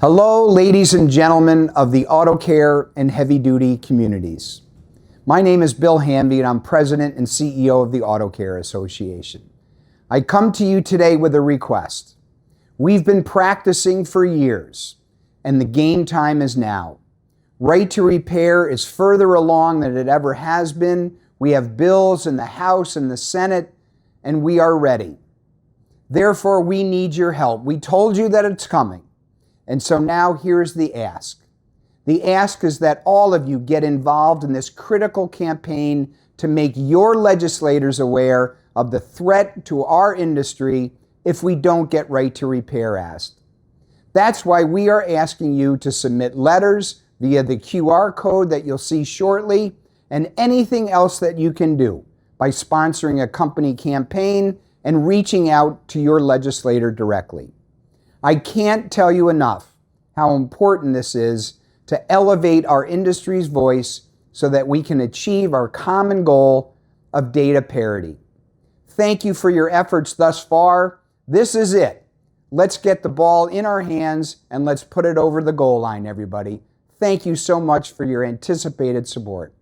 Hello, ladies and gentlemen of the auto care and heavy duty communities. My name is Bill Hanvey and I'm President and CEO of the Auto Care Association. I come to you today with a request. We've been practicing for years and the game time is now. Right to repair is further along than it ever has been. We have bills in the House and the Senate and we are ready. Therefore, we need your help. We told you that it's coming. And so now here's the ask. The ask is that all of you get involved in this critical campaign to make your legislators aware of the threat to our industry if we don't get right to repair asked. That's why we are asking you to submit letters via the QR code that you'll see shortly and anything else that you can do by sponsoring a company campaign and reaching out to your legislator directly. I can't tell you enough how important this is to elevate our industry's voice so that we can achieve our common goal of data parity. Thank you for your efforts thus far. This is it. Let's get the ball in our hands and let's put it over the goal line, everybody. Thank you so much for your anticipated support.